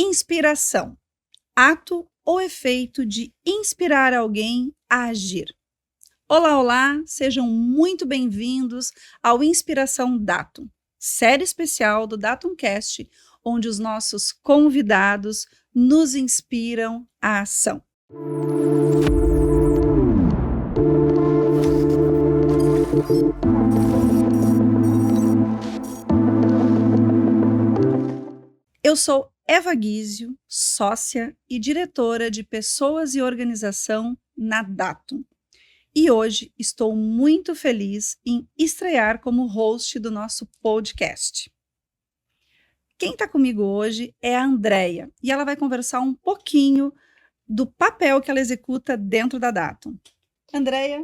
Inspiração. Ato ou efeito de inspirar alguém a agir. Olá, olá, sejam muito bem-vindos ao Inspiração Datum, série especial do Datumcast, onde os nossos convidados nos inspiram à ação. Eu sou Eva Guizio, sócia e diretora de Pessoas e Organização na Datum. E hoje estou muito feliz em estrear como host do nosso podcast. Quem está comigo hoje é a Andréia, e ela vai conversar um pouquinho do papel que ela executa dentro da Datum. Andréia?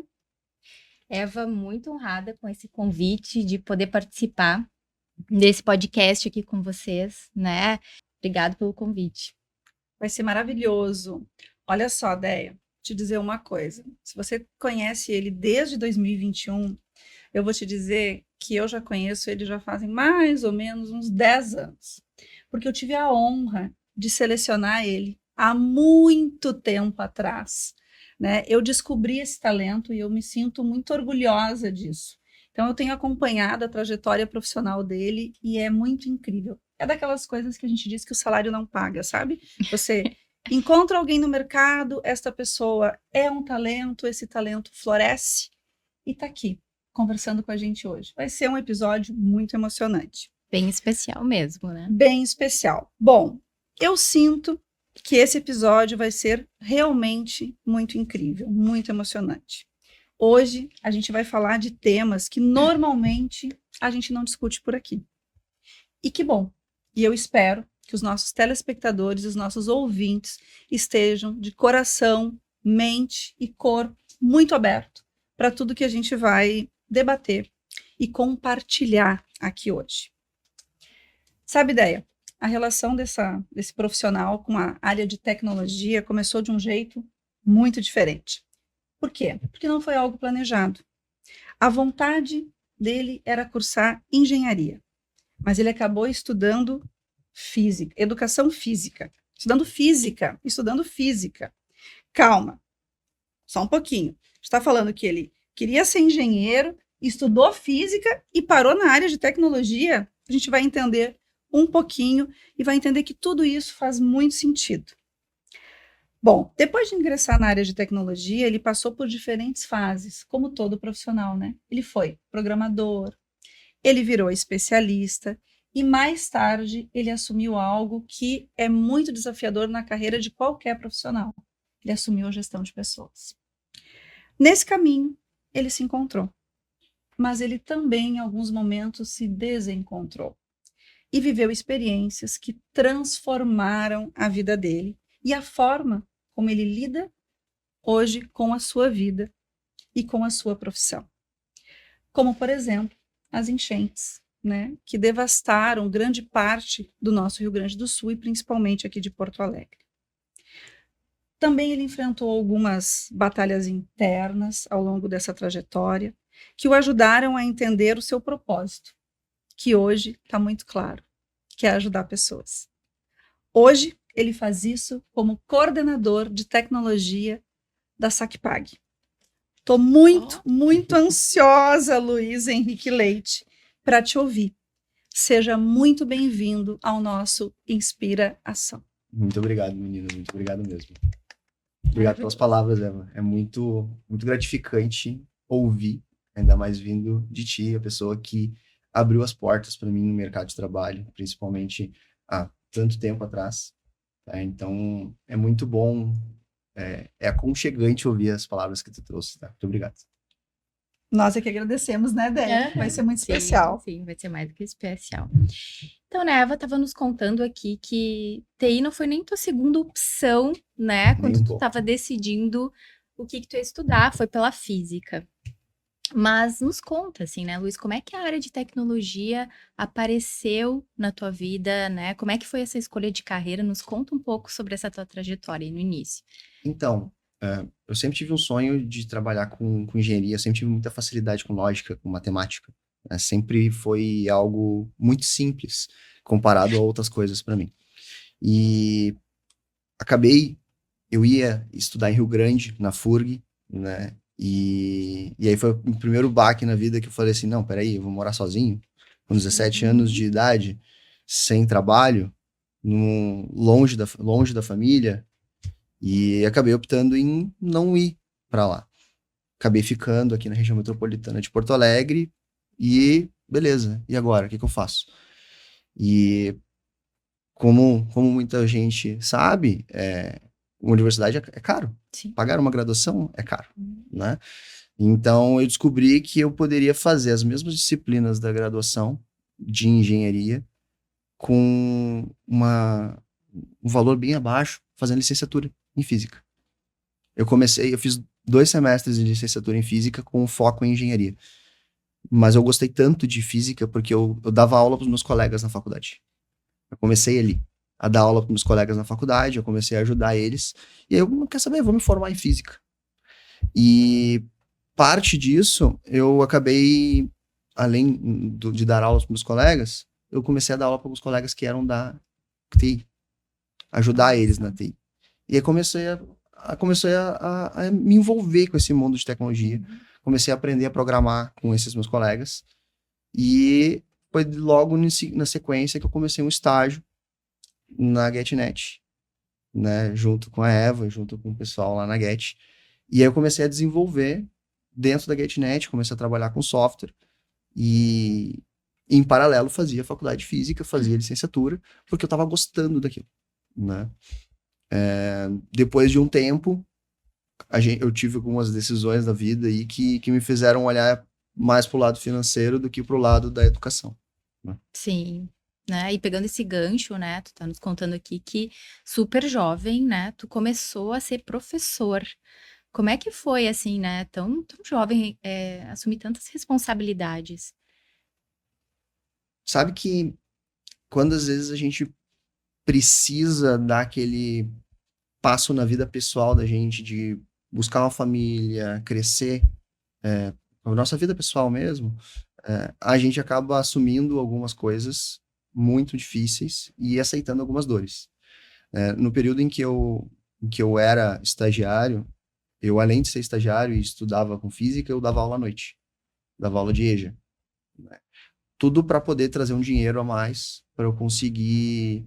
Eva, muito honrada com esse convite de poder participar desse podcast aqui com vocês, né? Obrigado pelo convite. Vai ser maravilhoso. Olha só, Déia, te dizer uma coisa. Se você conhece ele desde 2021, eu vou te dizer que eu já conheço ele já fazem mais ou menos uns 10 anos. Porque eu tive a honra de selecionar ele há muito tempo atrás, né? Eu descobri esse talento e eu me sinto muito orgulhosa disso. Então, eu tenho acompanhado a trajetória profissional dele e é muito incrível. É daquelas coisas que a gente diz que o salário não paga, sabe? Você encontra alguém no mercado, esta pessoa é um talento, esse talento floresce e está aqui, conversando com a gente hoje. Vai ser um episódio muito emocionante. Bem especial mesmo, né? Bem especial. Bom, eu sinto que esse episódio vai ser realmente muito incrível, muito emocionante. Hoje a gente vai falar de temas que normalmente a gente não discute por aqui. E que bom! E eu espero que os nossos telespectadores, os nossos ouvintes estejam de coração, mente e corpo muito aberto para tudo que a gente vai debater e compartilhar aqui hoje. Sabe, Déia, a relação desse profissional com a área de tecnologia começou de um jeito muito diferente. Por quê? Porque não foi algo planejado. A vontade dele era cursar engenharia, mas ele acabou estudando física, educação física, estudando física. Calma, só um pouquinho. Está falando que ele queria ser engenheiro, estudou física e parou na área de tecnologia? A gente vai entender um pouquinho e vai entender que tudo isso faz muito sentido. Bom, depois de ingressar na área de tecnologia, ele passou por diferentes fases, como todo profissional, né? Ele foi programador, ele virou especialista e mais tarde ele assumiu algo que é muito desafiador na carreira de qualquer profissional. Ele assumiu a gestão de pessoas. Nesse caminho, ele se encontrou, mas ele também, em alguns momentos, se desencontrou e viveu experiências que transformaram a vida dele e a forma como ele lida hoje com a sua vida e com a sua profissão. Como, por exemplo, as enchentes, né, que devastaram grande parte do nosso Rio Grande do Sul e principalmente aqui de Porto Alegre. Também ele enfrentou algumas batalhas internas ao longo dessa trajetória que o ajudaram a entender o seu propósito, que hoje está muito claro, que é ajudar pessoas. Hoje, ele faz isso como coordenador de tecnologia da SACPAG. Estou muito ansiosa, Luiz Henrique Leite, para te ouvir. Seja muito bem-vindo ao nosso Inspira Ação. Muito obrigado, menina. Muito obrigado mesmo. Obrigado pelas palavras, Eva. É muito gratificante ouvir, ainda mais vindo de ti, a pessoa que abriu as portas para mim no mercado de trabalho, principalmente há tanto tempo atrás. Tá? Então, é muito bom, é aconchegante ouvir as palavras que tu trouxe. Tá? Muito obrigado. Nós é que agradecemos, né, Déia? Vai ser muito especial. Sim, vai ser mais do que especial. Então, né, a Eva estava nos contando aqui que TI não foi nem tua segunda opção, né? Quando tu estava decidindo o que tu ia estudar, foi pela física. Mas nos conta, assim, né, Luiz, como é que a área de tecnologia apareceu na tua vida, né? Como é que foi essa escolha de carreira? Nos conta um pouco sobre essa tua trajetória aí no início. Então, eu sempre tive um sonho de trabalhar com engenharia, eu sempre tive muita facilidade com lógica, com matemática. Né? Sempre foi algo muito simples comparado a outras coisas para mim. E eu ia estudar em Rio Grande, na FURG, né? E aí foi o primeiro baque na vida que eu falei assim, não, peraí, eu vou morar sozinho, com 17 anos de idade, sem trabalho, longe da família, e acabei optando em não ir para lá. Acabei ficando aqui na região metropolitana de Porto Alegre e beleza, e agora? O que eu faço? E como muita gente sabe, uma universidade é caro. Sim. Pagar uma graduação é caro, né? Então, eu descobri que eu poderia fazer as mesmas disciplinas da graduação de engenharia com um valor bem abaixo, fazendo licenciatura em física. Eu fiz 2 semestres de licenciatura em física com foco em engenharia. Mas eu gostei tanto de física porque eu dava aula para os meus colegas na faculdade. Eu comecei ali a dar aula para meus colegas na faculdade, eu comecei a ajudar eles, e aí eu não quero saber, eu vou me formar em física. E parte disso, eu acabei, além de dar aulas para meus colegas, eu comecei a dar aula para os colegas que eram da TI, ajudar eles na TI. E aí comecei a me envolver com esse mundo de tecnologia, comecei a aprender a programar com esses meus colegas, e foi logo na sequência que eu comecei um estágio na GetNet, né, junto com a Eva, junto com o pessoal lá na Get. E aí eu comecei a desenvolver dentro da GetNet, comecei a trabalhar com software e em paralelo fazia faculdade de física, fazia licenciatura, porque eu estava gostando daquilo, né? Depois de um tempo, eu tive algumas decisões da vida aí que me fizeram olhar mais para o lado financeiro do que para o lado da educação. Né? Sim, né? E pegando esse gancho, né? Tu tá nos contando aqui que super jovem, né? Tu começou a ser professor. Como é que foi, assim, né? Tão jovem, assumir tantas responsabilidades? Sabe que quando às vezes a gente precisa dar aquele passo na vida pessoal da gente, de buscar uma família, crescer, a nossa vida pessoal mesmo, a gente acaba assumindo algumas coisas muito difíceis e aceitando algumas dores. No período em que eu era estagiário, eu, além de ser estagiário e estudava com física, eu dava aula à noite, dava aula de EJA. Né? Tudo para poder trazer um dinheiro a mais, para eu conseguir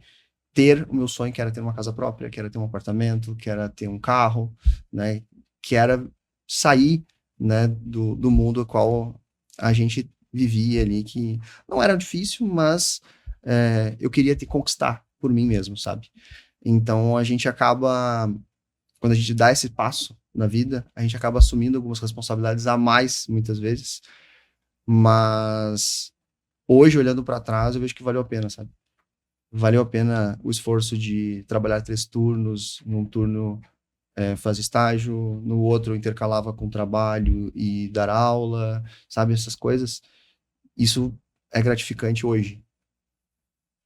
ter o meu sonho, que era ter uma casa própria, que era ter um apartamento, que era ter um carro, né? Que era sair, né, do mundo ao qual a gente vivia ali, que não era difícil, mas eu queria conquistar por mim mesmo, sabe? Então a gente acaba, quando a gente dá esse passo na vida, a gente acaba assumindo algumas responsabilidades a mais, muitas vezes, mas hoje, olhando para trás, eu vejo que valeu a pena, sabe? Valeu a pena o esforço de trabalhar 3 turnos, num turno fazer estágio, no outro eu intercalava com trabalho e dar aula, sabe, essas coisas. Isso é gratificante hoje.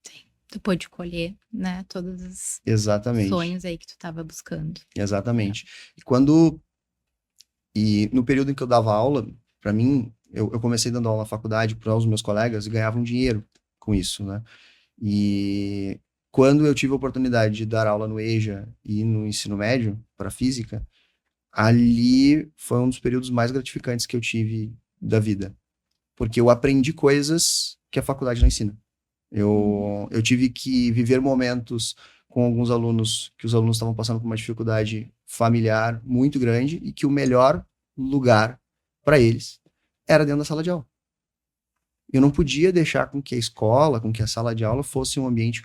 Sim, tu pôde colher, né? Todos os Exatamente. sonhos aí que tu estava buscando. Exatamente. E no período em que eu dava aula, para mim, eu comecei dando aula na faculdade para os meus colegas e ganhava um dinheiro com isso, né? E quando eu tive a oportunidade de dar aula no EJA e no ensino médio para física, ali foi um dos períodos mais gratificantes que eu tive da vida, porque eu aprendi coisas que a faculdade não ensina. Eu tive que viver momentos com alguns alunos, que os alunos estavam passando por uma dificuldade familiar muito grande e que o melhor lugar para eles era dentro da sala de aula. Eu não podia deixar com que a escola, com que a sala de aula fosse um ambiente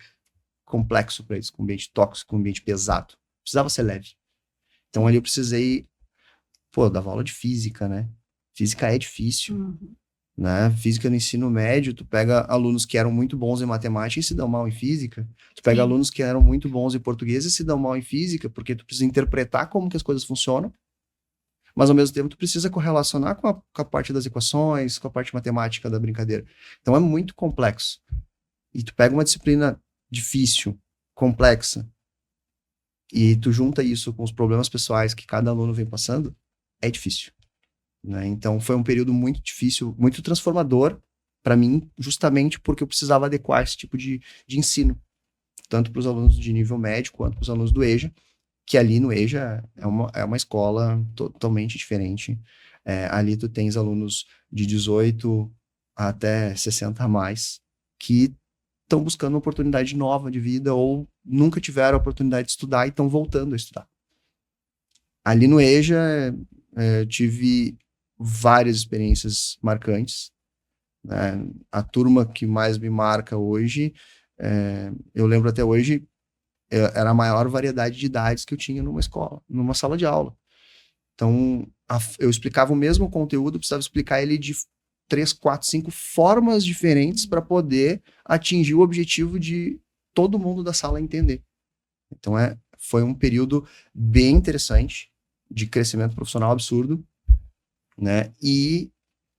complexo para eles, um ambiente tóxico, um ambiente pesado. Precisava ser leve. Então ali eu precisei, eu dava aula de física, né? Física é difícil, né? Física no ensino médio, tu pega alunos que eram muito bons em matemática e se dão mal em física. Tu pega alunos que eram muito bons em português e se dão mal em física, porque tu precisa interpretar como que as coisas funcionam, mas ao mesmo tempo tu precisa correlacionar com a parte das equações, com a parte matemática da brincadeira. Então é muito complexo. E tu pega uma disciplina difícil, complexa, e tu junta isso com os problemas pessoais que cada aluno vem passando, é difícil. Né? Então foi um período muito difícil, muito transformador para mim, justamente porque eu precisava adequar esse tipo de ensino tanto para os alunos de nível médio quanto para os alunos do EJA, que ali no EJA é uma escola totalmente diferente. Ali tu tens alunos de 18 até 60 a mais, que estão buscando uma oportunidade nova de vida ou nunca tiveram a oportunidade de estudar e estão voltando a estudar. Ali no EJA, tive várias experiências marcantes. A turma que mais me marca hoje, eu lembro até hoje, era a maior variedade de idades que eu tinha numa escola, numa sala de aula. Então, eu explicava o mesmo conteúdo, precisava explicar ele de 3, 4, 5 formas diferentes para poder atingir o objetivo de todo mundo da sala entender. Então, foi um período bem interessante, de crescimento profissional absurdo, né? E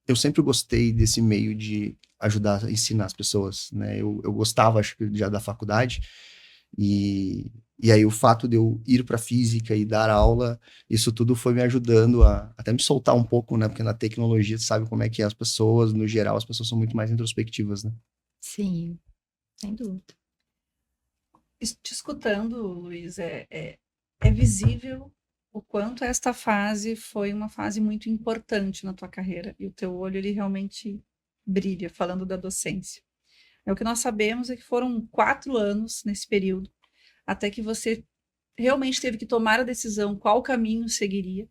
eu sempre gostei desse meio de ajudar a ensinar as pessoas, né? Eu gostava, acho que, já da faculdade, e aí o fato de eu ir para física e dar aula, isso tudo foi me ajudando a até me soltar um pouco, né? Porque na tecnologia, tu sabe como é que as pessoas, no geral, as pessoas são muito mais introspectivas, né? Sim, sem dúvida. Te escutando, Luiz, é visível o quanto esta fase foi uma fase muito importante na tua carreira, e o teu olho, ele realmente brilha, falando da docência. O que nós sabemos é que foram 4 anos nesse período, até que você realmente teve que tomar a decisão qual caminho seguiria.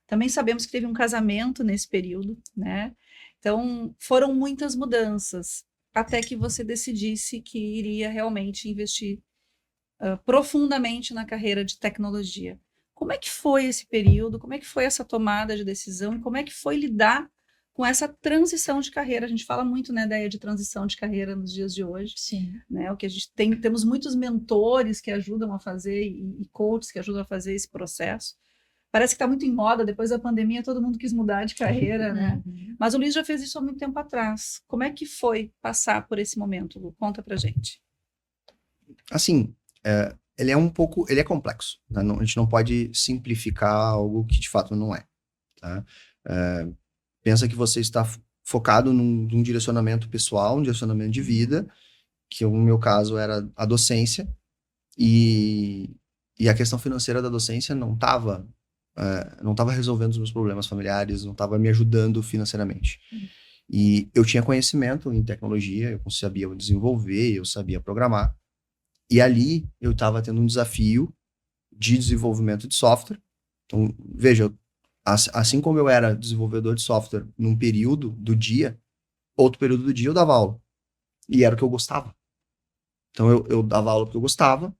Também sabemos que teve um casamento nesse período, né? Então, foram muitas mudanças, até que você decidisse que iria realmente investir profundamente na carreira de tecnologia. Como é que foi esse período? Como é que foi essa tomada de decisão? E como é que foi lidar com essa transição de carreira? A gente fala muito, né, da ideia de transição de carreira nos dias de hoje. Sim. Né? O que a gente temos muitos mentores que ajudam a fazer e coaches que ajudam a fazer esse processo. Parece que está muito em moda, depois da pandemia todo mundo quis mudar de carreira, né? Mas o Luiz já fez isso há muito tempo atrás. Como é que foi passar por esse momento, Lu? Conta pra gente. Assim, ele é complexo, né? A gente não pode simplificar algo que de fato não é, tá? Pensa que você está focado num direcionamento pessoal, um direcionamento de vida, que no meu caso era a docência, e a questão financeira da docência não estava resolvendo os meus problemas familiares, não estava me ajudando financeiramente. E eu tinha conhecimento em tecnologia, eu sabia desenvolver, eu sabia programar, e ali eu estava tendo um desafio de desenvolvimento de software. Então, veja, assim como eu era desenvolvedor de software num período do dia, outro período do dia eu dava aula. E era o que eu gostava. Então eu dava aula porque eu gostava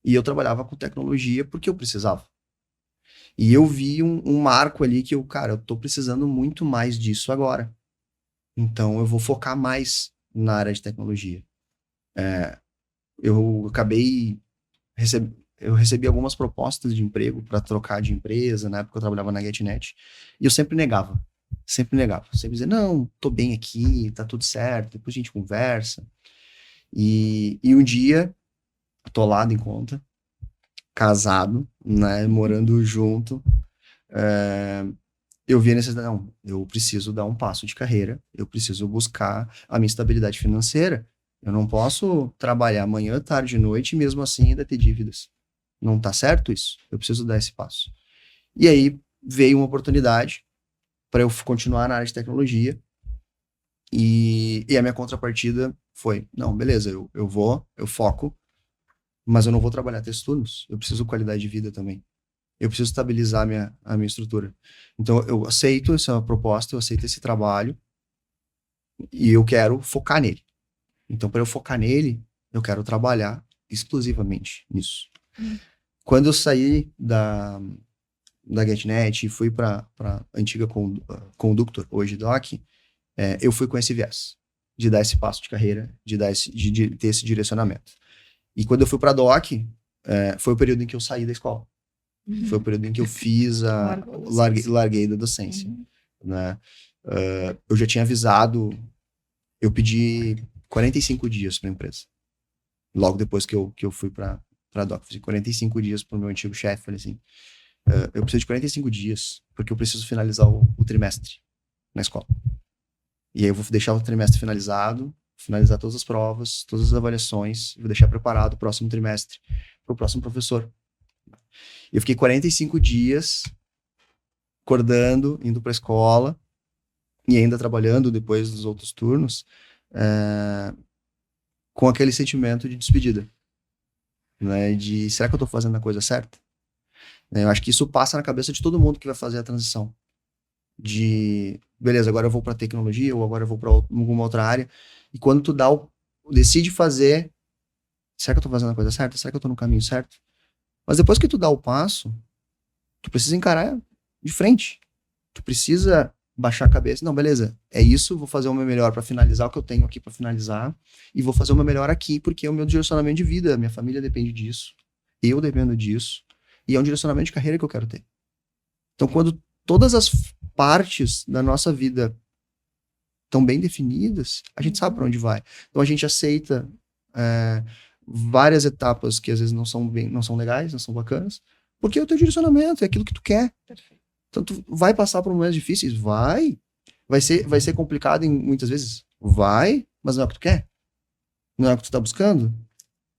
e eu trabalhava com tecnologia porque eu precisava. E eu vi um marco ali que eu tô precisando muito mais disso agora. Então eu vou focar mais na área de tecnologia. Eu acabei eu recebi algumas propostas de emprego para trocar de empresa, na época eu trabalhava na GetNet, e eu sempre negava. Sempre dizia, não, tô bem aqui, tá tudo certo, depois a gente conversa. E um dia, atolado em conta, casado, né, morando junto, eu vi a necessidade, não, eu preciso dar um passo de carreira, eu preciso buscar a minha estabilidade financeira. Eu não posso trabalhar manhã, tarde e noite e mesmo assim ainda ter dívidas. Não tá certo isso? Eu preciso dar esse passo. E aí veio uma oportunidade para eu continuar na área de tecnologia e a minha contrapartida foi, não, beleza, eu foco, mas eu não vou trabalhar 3 turnos. Eu preciso qualidade de vida também. Eu preciso estabilizar a minha estrutura. Então eu aceito essa proposta, eu aceito esse trabalho e eu quero focar nele. Então, para eu focar nele, eu quero trabalhar exclusivamente nisso. Quando eu saí da GetNet e fui para a antiga Conductor, hoje Doc, eu fui com esse viés de dar esse passo de carreira, de ter esse direcionamento. E quando eu fui para a Doc, foi o período em que eu saí da escola. Foi o período em que eu fiz larguei da docência. Né? Eu já tinha avisado, eu pedi 45 dias para a empresa. Logo depois que eu fui para a Doc, fiz 45 dias para o meu antigo chefe. Falei assim, eu preciso de 45 dias, porque eu preciso finalizar o trimestre na escola. E aí eu vou deixar o trimestre finalizado, finalizar todas as provas, todas as avaliações, vou deixar preparado o próximo trimestre para o próximo professor. Eu fiquei 45 dias acordando, indo para a escola e ainda trabalhando depois dos outros turnos, com aquele sentimento de despedida, né? De, será que eu estou fazendo a coisa certa? Eu acho que isso passa na cabeça de todo mundo que vai fazer a transição. De, beleza, agora eu vou para tecnologia ou agora eu vou para alguma outra área. E quando tu decide fazer, será que eu tô fazendo a coisa certa? Será que eu tô no caminho certo? Mas depois que tu dá o passo, tu precisa encarar de frente. Tu precisa baixar a cabeça. Não, beleza, é isso, vou fazer o meu melhor para finalizar o que eu tenho aqui para finalizar e vou fazer o meu melhor aqui porque é o meu direcionamento de vida, minha família depende disso, eu dependo disso e é um direcionamento de carreira que eu quero ter. Então, quando todas as partes da nossa vida estão bem definidas, a gente sabe para onde vai. Então, a gente aceita várias etapas que às vezes não são legais, não são bacanas, porque é o teu direcionamento, é aquilo que tu quer. Perfeito. Então, tu vai passar por momentos difíceis? Vai. Vai ser complicado muitas vezes? Vai, mas não é o que tu quer. Não é o que tu tá buscando.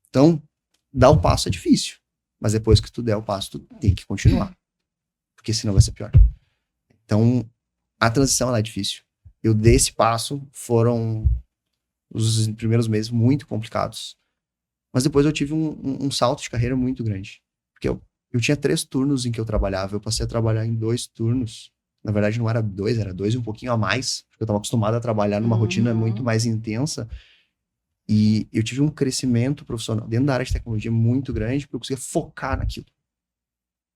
Então, dar o passo é difícil. Mas depois que tu der o passo, tu tem que continuar. Porque senão vai ser pior. Então, a transição ela é difícil. Eu dei esse passo, foram os primeiros meses muito complicados. Mas depois eu tive um salto de carreira muito grande. Porque eu tinha 3 turnos em que eu trabalhava. Eu passei a trabalhar em 2 turnos. Na verdade, não era 2, era 2 e um pouquinho a mais. Porque eu estava acostumado a trabalhar numa rotina muito mais intensa. E eu tive um crescimento profissional dentro da área de tecnologia muito grande, porque eu conseguia focar naquilo.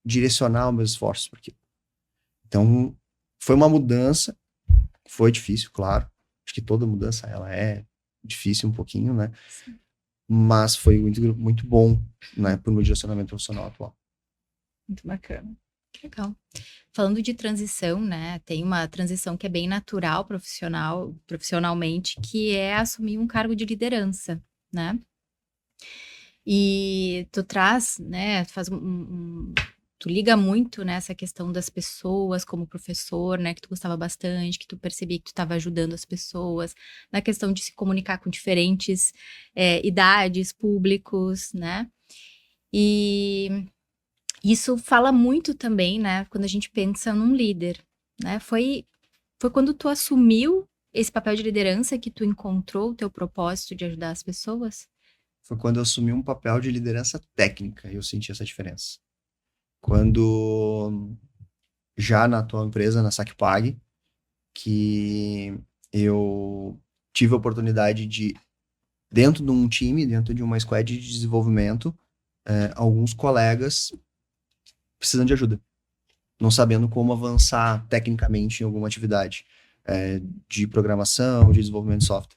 Direcionar os meus esforços para aquilo. Então, foi uma mudança. Foi difícil, claro. Acho que toda mudança, ela é difícil um pouquinho, né? Sim. Mas foi muito, muito bom, né? Pro meu direcionamento profissional atual. Muito bacana. Que legal. Falando de transição, né? Tem uma transição que é bem natural profissionalmente, que é assumir um cargo de liderança, né? E tu traz, né? Tu liga muito nessa questão das pessoas como professor, né? Que tu gostava bastante, que tu percebia que tu estava ajudando as pessoas, na questão de se comunicar com diferentes idades, públicos, né? E isso fala muito também, né? Quando a gente pensa num líder, né? Foi quando tu assumiu esse papel de liderança que tu encontrou o teu propósito de ajudar as pessoas? Foi quando eu assumi um papel de liderança técnica e eu senti essa diferença. Quando, já na atual empresa, na SacPag, que eu tive a oportunidade de, dentro de um time, dentro de uma squad de desenvolvimento, alguns colegas precisando de ajuda, não sabendo como avançar tecnicamente em alguma atividade de programação, de desenvolvimento de software.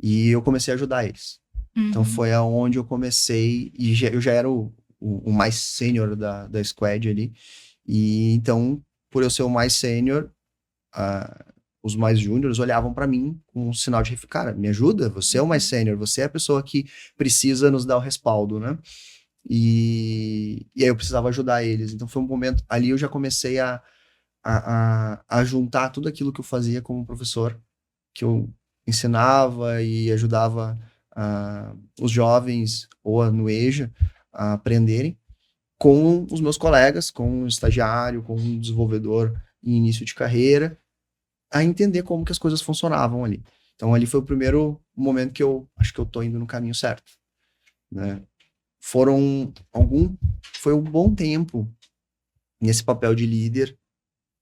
E eu comecei a ajudar eles. Então foi aonde eu comecei, e eu já era o mais sênior da squad ali, e então, por eu ser o mais sênior, os mais júniores olhavam para mim com um sinal de cara, me ajuda, você é o mais sênior, você é a pessoa que precisa nos dar o respaldo, né? E aí eu precisava ajudar eles, então foi um momento, ali eu já comecei a juntar tudo aquilo que eu fazia como professor, que eu ensinava e ajudava os jovens ou no EJA a aprenderem com os meus colegas, com o estagiário, com o desenvolvedor em início de carreira, a entender como que as coisas funcionavam ali. Então ali foi o primeiro momento que eu acho que eu tô indo no caminho certo, né? Foi um bom tempo nesse papel de líder,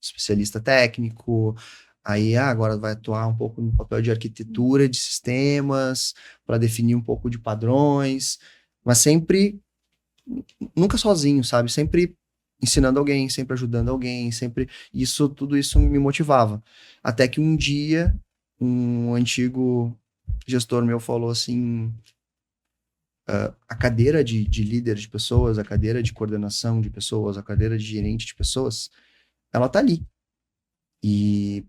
especialista técnico, aí agora vai atuar um pouco no papel de arquitetura de sistemas, para definir um pouco de padrões, mas sempre, nunca sozinho, sabe? Sempre ensinando alguém, sempre ajudando alguém, sempre tudo isso me motivava. Até que um dia, um antigo gestor meu falou assim, a cadeira de líder de pessoas, a cadeira de coordenação de pessoas, a cadeira de gerente de pessoas, ela tá ali. E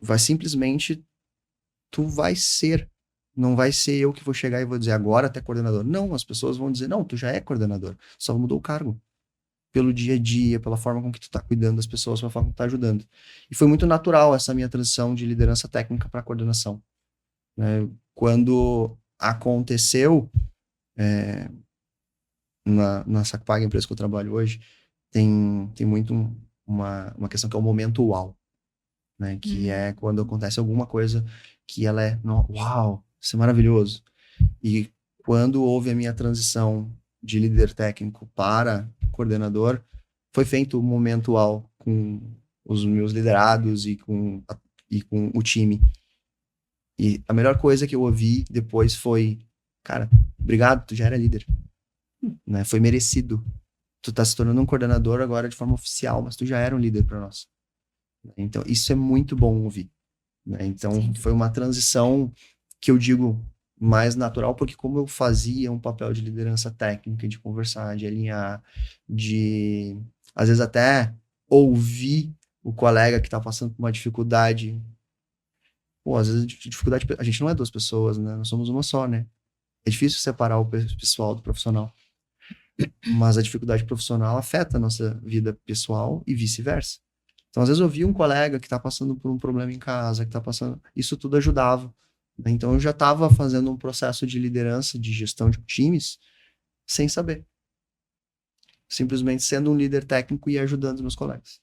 vai simplesmente, tu vai ser. Não vai ser eu que vou chegar e vou dizer agora até coordenador. Não, as pessoas vão dizer, não, tu já é coordenador, só mudou o cargo. Pelo dia a dia, pela forma com que tu tá cuidando das pessoas, pela forma com que tu tá ajudando. E foi muito natural essa minha transição de liderança técnica para coordenação. né? Quando aconteceu, na Sacpag, a empresa que eu trabalho hoje, tem muito uma questão que é o momento uau, né? Que é quando acontece alguma coisa que ela é, uau, isso é maravilhoso. E quando houve a minha transição de líder técnico para coordenador, foi feito o momento uau com os meus liderados e com o time. E a melhor coisa que eu ouvi depois foi, cara, obrigado, tu já era líder. Né? Foi merecido. Tu tá se tornando um coordenador agora de forma oficial, mas tu já era um líder para nós. Então, isso é muito bom ouvir. Né? Então, Sim. foi uma transição que eu digo mais natural, porque como eu fazia um papel de liderança técnica, de conversar, de alinhar, de, às vezes, até ouvir o colega que tá passando por uma dificuldade. Pô, às vezes, dificuldade, a gente não é duas pessoas, né? Nós somos uma só, né? É difícil separar o pessoal do profissional. Mas a dificuldade profissional afeta a nossa vida pessoal e vice-versa. Então, às vezes, eu vi um colega que está passando por um problema em casa, que está passando... Isso tudo ajudava. Né? Então, eu já estava fazendo um processo de liderança, de gestão de times, sem saber. Simplesmente sendo um líder técnico e ajudando meus colegas.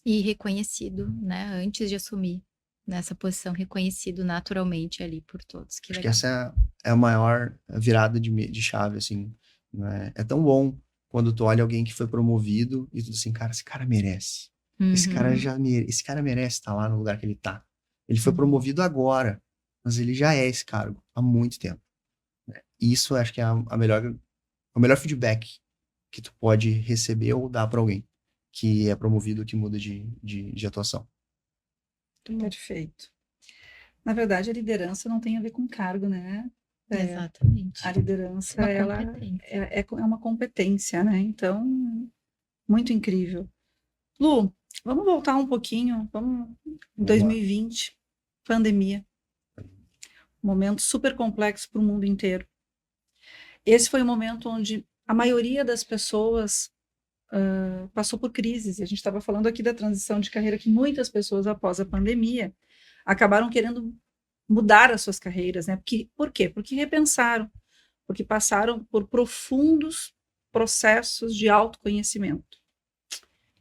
E reconhecido, né? Antes de assumir nessa posição, reconhecido naturalmente ali por todos. Que Acho legal. que essa é a maior virada de chave, assim. Né? É tão bom quando tu olha alguém que foi promovido e tu diz assim, cara, esse cara merece. Esse cara merece estar lá no lugar que ele tá. Ele foi promovido agora, mas ele já é esse cargo há muito tempo. Né? E isso acho que é o melhor feedback que tu pode receber ou dar para alguém que é promovido, que muda de atuação. Perfeito. Na verdade, a liderança não tem a ver com cargo, né? Exatamente. A liderança, Uma ela competência. é uma competência, né? Então, muito incrível. Lu, vamos voltar um pouquinho, em 2020, pandemia. Momento super complexo para o mundo inteiro. Esse foi o momento onde a maioria das pessoas passou por crises. E a gente estava falando aqui da transição de carreira que muitas pessoas, após a pandemia, acabaram querendo mudar as suas carreiras, né? Por quê? Porque repensaram, porque passaram por profundos processos de autoconhecimento.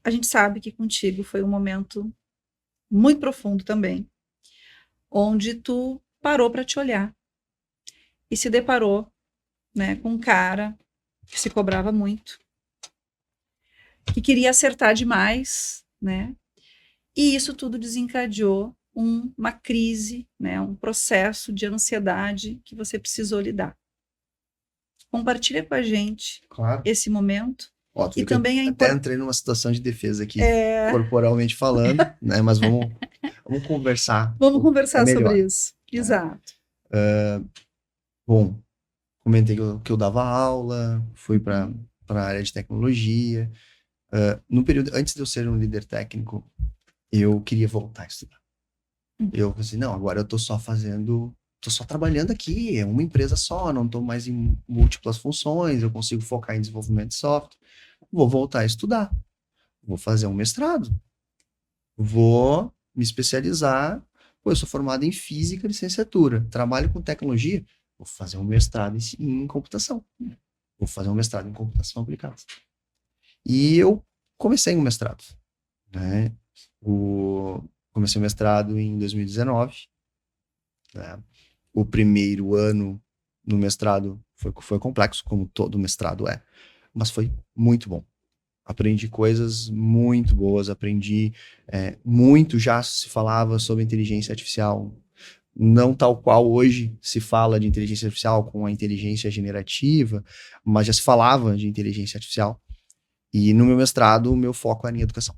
A gente sabe que contigo foi um momento muito profundo também, onde tu parou para te olhar e se deparou, né, com um cara que se cobrava muito, que queria acertar demais, né? E isso tudo desencadeou uma crise, né, um processo de ansiedade que você precisou lidar. Compartilha com a gente esse momento. Ó, e também até entrei numa situação de defesa aqui, corporalmente falando, né? Mas vamos conversar. Vamos conversar sobre isso. Exato. Bom, comentei que eu dava aula, fui para a área de tecnologia. No período antes de eu ser um líder técnico, eu queria voltar a estudar. Eu falei assim, não, agora eu tô só trabalhando aqui, é uma empresa só, não tô mais em múltiplas funções, eu consigo focar em desenvolvimento de software. Vou voltar a estudar, vou fazer um mestrado, vou me especializar. Pô, eu sou formado em física, licenciatura, trabalho com tecnologia, vou fazer um mestrado em computação, vou fazer um mestrado em computação aplicada. E eu comecei um mestrado, né? Comecei o mestrado em 2019, né? O primeiro ano no mestrado foi complexo, como todo mestrado é, mas foi muito bom. Aprendi coisas muito boas, aprendi muito, já se falava sobre inteligência artificial, não tal qual hoje se fala de inteligência artificial com a inteligência generativa, mas já se falava de inteligência artificial. E no meu mestrado, o meu foco era em educação.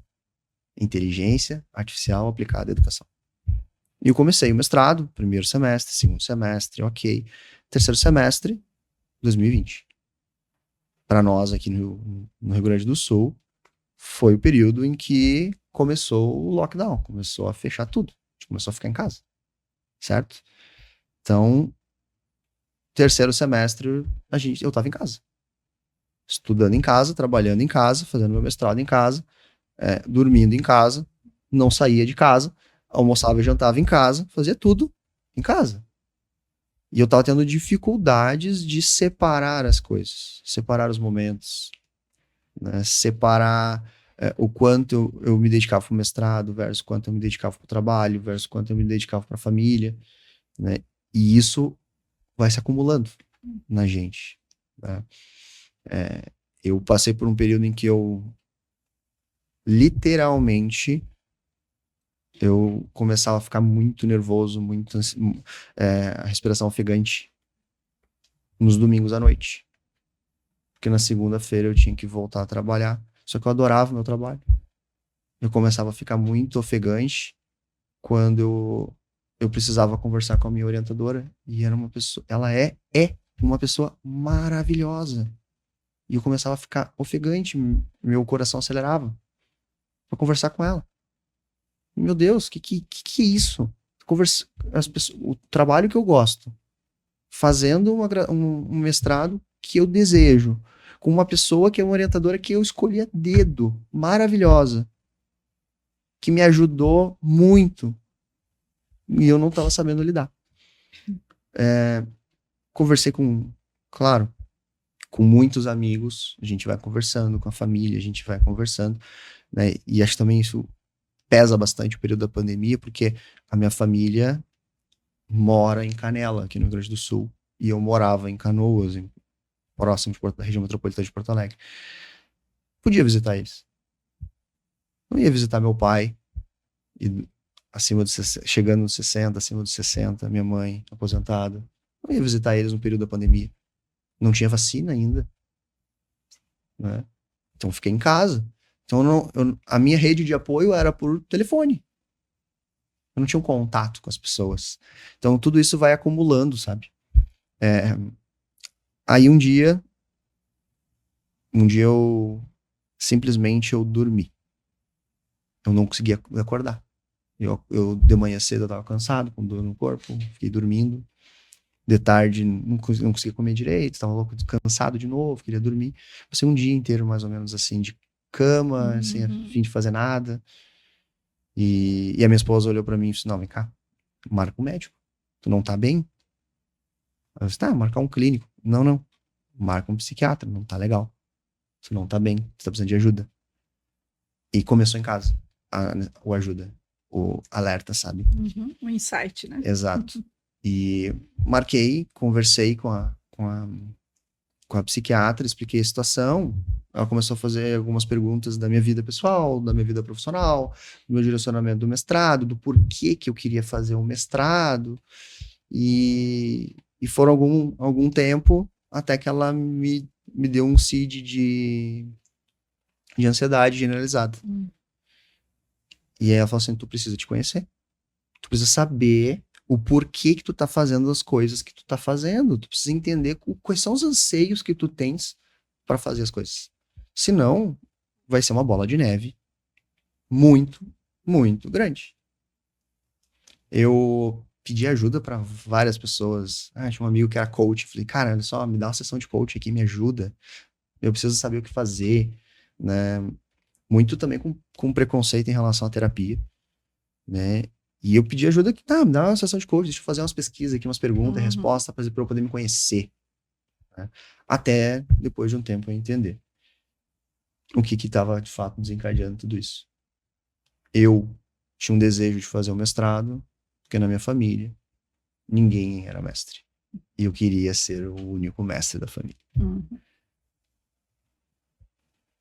Inteligência artificial aplicada à educação. E eu comecei o mestrado, primeiro semestre, segundo semestre, ok. Terceiro semestre, 2020. Para nós aqui no Rio Grande do Sul, foi o período em que começou o lockdown, começou a fechar tudo. A gente começou a ficar em casa, certo? Então, terceiro semestre, eu estava em casa. Estudando em casa, trabalhando em casa, fazendo meu mestrado em casa, dormindo em casa, não saía de casa, almoçava e jantava em casa, fazia tudo em casa. E eu tava tendo dificuldades de separar as coisas, separar os momentos, né? Separar o quanto eu me dedicava pro mestrado versus quanto eu me dedicava pro trabalho versus quanto eu me dedicava pra família, né? E isso vai se acumulando na gente, né? Eu passei por um período em que eu literalmente eu começava a ficar muito nervoso, a respiração ofegante nos domingos à noite. Porque na segunda-feira eu tinha que voltar a trabalhar. Só que eu adorava o meu trabalho. Eu começava a ficar muito ofegante quando eu precisava conversar com a minha orientadora. E era uma pessoa, ela é uma pessoa maravilhosa. E eu começava a ficar ofegante, meu coração acelerava pra conversar com ela. Meu Deus, que é isso? O trabalho que eu gosto, fazendo um mestrado que eu desejo, com uma pessoa que é uma orientadora que eu escolhi a dedo, maravilhosa, que me ajudou muito, e eu não estava sabendo lidar. Conversei claro, com muitos amigos, a gente vai conversando, com a família, a gente vai conversando, né? E acho que também isso pesa bastante o período da pandemia, porque a minha família mora em Canela, aqui no Rio Grande do Sul, e eu morava em Canoas, próximo da região metropolitana de Porto Alegre. Podia visitar eles. Não ia visitar meu pai, e chegando nos 60, acima dos 60, minha mãe, aposentada. Não ia visitar eles no período da pandemia. Não tinha vacina ainda, né? Então fiquei em casa. Então a minha rede de apoio era por telefone. Eu não tinha um contato com as pessoas. Então tudo isso vai acumulando, sabe? Aí um dia eu simplesmente eu dormi. Eu não conseguia acordar. Eu de manhã cedo eu tava cansado, com dor no corpo, fiquei dormindo. De tarde não conseguia comer direito, tava louco, cansado de novo, queria dormir. Passei um dia inteiro mais ou menos assim de cama, sem a fim de fazer nada. E a minha esposa olhou pra mim e disse: não, vem cá, marca um médico. Tu não tá bem? Eu disse: tá, marcar um clínico. Não, marca um psiquiatra, não tá legal. Tu não tá bem, tu tá precisando de ajuda. E começou em casa o ajuda, o alerta, sabe? O insight, né? Exato. E marquei, conversei com a psiquiatra, expliquei a situação. Ela começou a fazer algumas perguntas da minha vida pessoal, da minha vida profissional, do meu direcionamento do mestrado, do porquê que eu queria fazer um mestrado. E foram algum tempo até que ela me deu um CID de ansiedade generalizada. E aí ela falou assim: tu precisa te conhecer. Tu precisa saber o porquê que tu tá fazendo as coisas que tu tá fazendo. Tu precisa entender quais são os anseios que tu tens para fazer as coisas. Senão, vai ser uma bola de neve muito, muito grande. Eu pedi ajuda para várias pessoas. Tinha um amigo que era coach. Falei: cara, olha só, me dá uma sessão de coach aqui, me ajuda. Eu preciso saber o que fazer, né? Muito também com preconceito em relação à terapia, né? E eu pedi ajuda aqui: me dá uma sessão de coach, deixa eu fazer umas pesquisas aqui, umas perguntas e respostas para eu poder me conhecer, né? Até depois de um tempo eu entender o que estava de fato desencadeando tudo isso. Eu tinha um desejo de fazer um mestrado, porque na minha família ninguém era mestre. E eu queria ser o único mestre da família.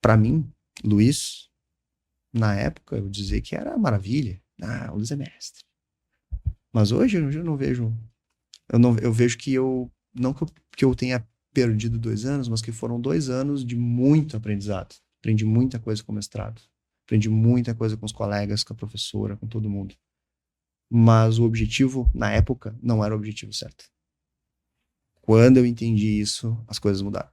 Para mim, Luiz, na época, eu dizia que era maravilha. O Luiz é mestre. Mas hoje eu não vejo. Eu vejo que não que eu tenha perdido 2 anos, mas que foram 2 anos de muito aprendizado. Aprendi muita coisa com o mestrado. Aprendi muita coisa com os colegas, com a professora, com todo mundo. Mas o objetivo, na época, não era o objetivo certo. Quando eu entendi isso, as coisas mudaram.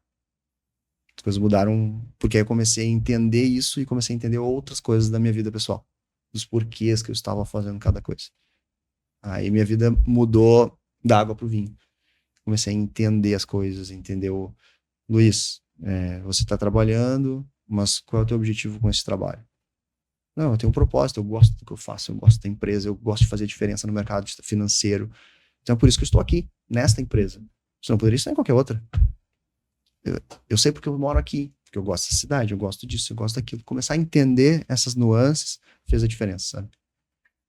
As coisas mudaram porque aí eu comecei a entender isso e comecei a entender outras coisas da minha vida pessoal. Dos porquês que eu estava fazendo cada coisa. Aí minha vida mudou da água pro vinho. Comecei a entender as coisas, entender Luiz, você está trabalhando, mas qual é o teu objetivo com esse trabalho? Não, eu tenho um propósito, eu gosto do que eu faço, eu gosto da empresa, eu gosto de fazer diferença no mercado financeiro. Então é por isso que eu estou aqui. nesta empresa. Você não poderia estar em qualquer outra. Eu sei porque eu moro aqui, porque eu gosto dessa cidade, eu gosto disso, eu gosto daquilo. Começar a entender essas nuances fez a diferença, sabe?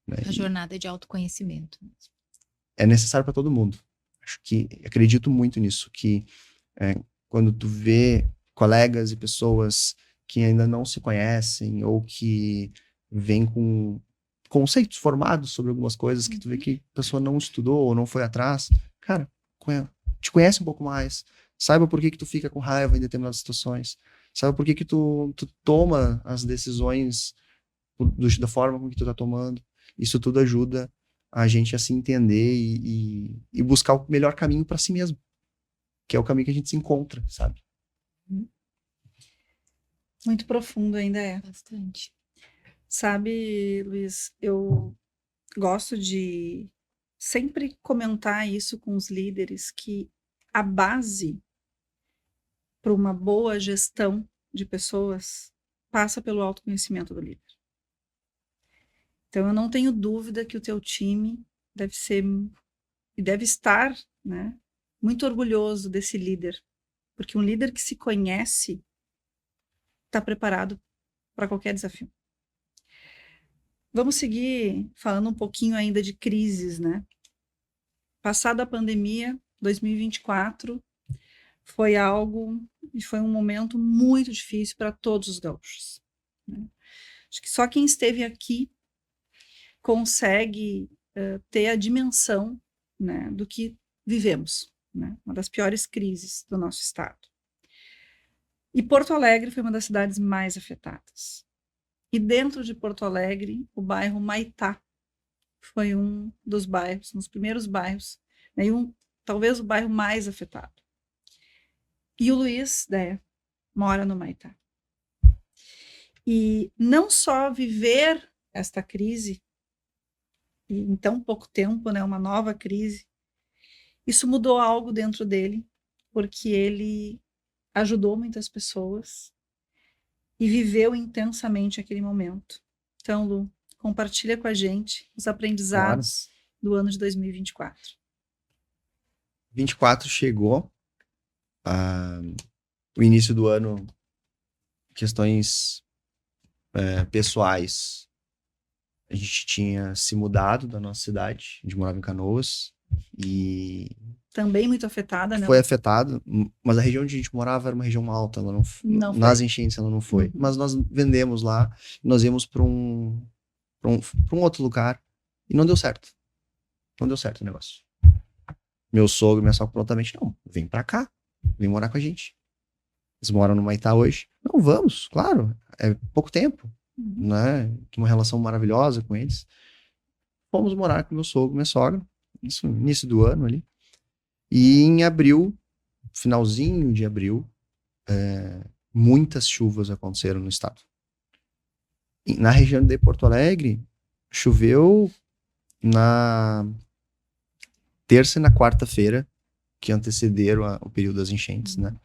Né? A jornada de autoconhecimento. É necessário para todo mundo. Acredito muito nisso, que quando tu vê colegas e pessoas que ainda não se conhecem ou que vêm com conceitos formados sobre algumas coisas que tu vê que a pessoa não estudou ou não foi atrás, cara, te conhece um pouco mais, saiba por que tu fica com raiva em determinadas situações, saiba por que tu toma as decisões da forma com que tu tá tomando. Isso tudo ajuda a gente a se entender e buscar o melhor caminho para si mesmo, que é o caminho que a gente se encontra, sabe? Muito profundo ainda é. Bastante. Sabe, Luiz, eu gosto de sempre comentar isso com os líderes, que a base para uma boa gestão de pessoas passa pelo autoconhecimento do líder. Então, eu não tenho dúvida que o teu time deve ser e deve estar, né, muito orgulhoso desse líder, porque um líder que se conhece está preparado para qualquer desafio. Vamos seguir falando um pouquinho ainda de crises, né? Passada a pandemia, 2024 foi um momento muito difícil para todos os gaúchos, né? Acho que só quem esteve aqui consegue ter a dimensão, né, do que vivemos, né? Uma das piores crises do nosso estado. E Porto Alegre foi uma das cidades mais afetadas. E dentro de Porto Alegre, o bairro Maitá foi um dos bairros, um dos primeiros bairros, né, talvez o bairro mais afetado. E o Luiz, mora no Maitá. E não só viver esta crise, e em tão pouco tempo, né, uma nova crise, isso mudou algo dentro dele, porque ele ajudou muitas pessoas e viveu intensamente aquele momento. Então, Lu, compartilha com a gente os aprendizados do ano de 2024. 24 chegou, o início do ano, questões pessoais. A gente tinha se mudado da nossa cidade, a gente morava em Canoas, e também muito afetada, né? Foi afetado, mas a região onde a gente morava era uma região alta, ela não nas enchentes ela não foi. Uhum. Mas nós vendemos lá, nós íamos para um outro lugar e não deu certo. Não deu certo o negócio. Meu sogro e minha sogra prontamente, não, vem pra cá, vem morar com a gente. Eles moram no Maitá hoje. Não, vamos, claro, é pouco tempo, né? Uma relação maravilhosa com eles. Fomos morar com meu sogro e minha sogra, isso no início do ano ali. E em abril, finalzinho de abril, muitas chuvas aconteceram no estado. E na região de Porto Alegre, choveu na terça e na quarta-feira, que antecederam o período das enchentes, né?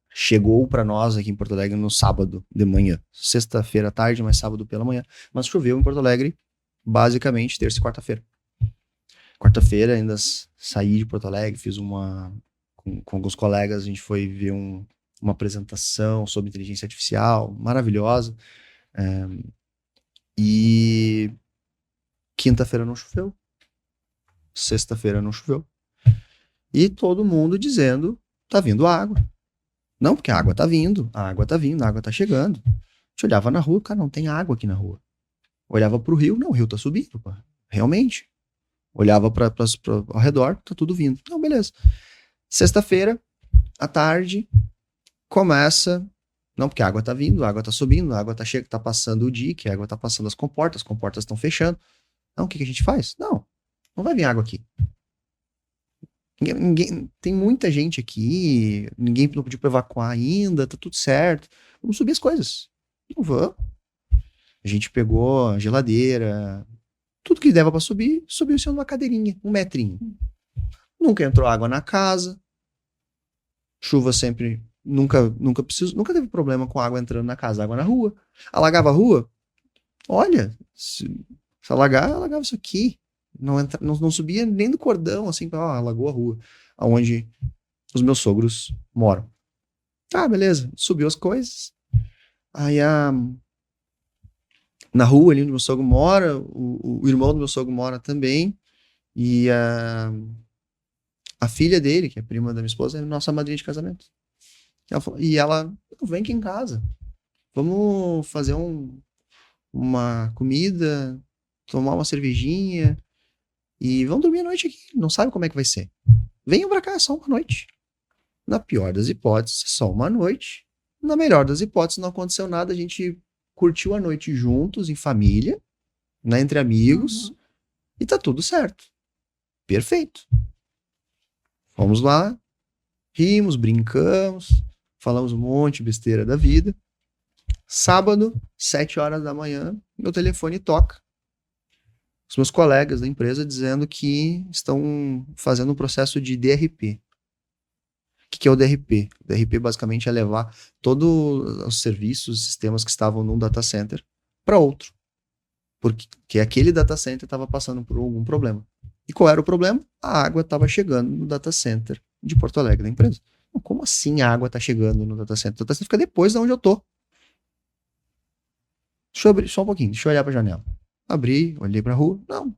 Chegou para nós aqui em Porto Alegre no sábado de manhã. Sexta-feira à tarde, mas sábado pela manhã. Mas choveu em Porto Alegre, basicamente, terça e quarta-feira. Quarta-feira ainda saí de Porto Alegre, fiz com alguns colegas, a gente foi ver uma apresentação sobre inteligência artificial, maravilhosa. E quinta-feira não choveu. Sexta-feira não choveu. E todo mundo dizendo, tá vindo água. Não, porque a água tá vindo, a água tá vindo, a água tá chegando. A gente olhava na rua, cara, não tem água aqui na rua. Olhava pro rio, não, o rio tá subindo, pô. Realmente. Olhava ao redor, tá tudo vindo. Então, beleza. Sexta-feira, à tarde, começa... Não, porque a água tá vindo, a água tá subindo, a água tá passando o dique, a água tá passando as comportas estão fechando. Não, o que a gente faz? Não vai vir água aqui. Tem muita gente aqui, ninguém não pediu pra evacuar ainda, tá tudo certo. Vamos subir as coisas. Não vamos. A gente pegou a geladeira, tudo que dava pra subir, subiu sendo uma cadeirinha, 1 metrinho. Nunca entrou água na casa. Chuva sempre, nunca teve problema com água entrando na casa, água na rua. Alagava a rua? Olha, se alagar, alagava isso aqui. Não subia nem do cordão, assim, alagou a rua, aonde os meus sogros moram. Tá, beleza. Subiu as coisas. Aí na rua ali onde meu sogro mora, o irmão do meu sogro mora também. E a filha dele, que é prima da minha esposa, é nossa madrinha de casamento. Ela vem aqui em casa. Vamos fazer uma comida, tomar uma cervejinha e vamos dormir a noite aqui. Não sabe como é que vai ser. Venham pra cá, é só uma noite. Na pior das hipóteses, só uma noite. Na melhor das hipóteses, não aconteceu nada. A gente curtiu a noite juntos, em família, né, entre amigos, e tá tudo certo. Perfeito. Fomos lá, rimos, brincamos, falamos um monte de besteira da vida. Sábado, 7 horas da manhã, meu telefone toca. Os meus colegas da empresa dizendo que estão fazendo um processo de DRP. O que é o DRP? O DRP basicamente é levar todos os serviços, sistemas que estavam num data center para outro. Porque aquele data center estava passando por algum problema. E qual era o problema? A água estava chegando no data center de Porto Alegre, da empresa. Como assim a água está chegando no data center? O data center fica depois de onde eu tô. Deixa eu abrir só um pouquinho, deixa eu olhar para a janela. Abri, olhei para a rua. Não,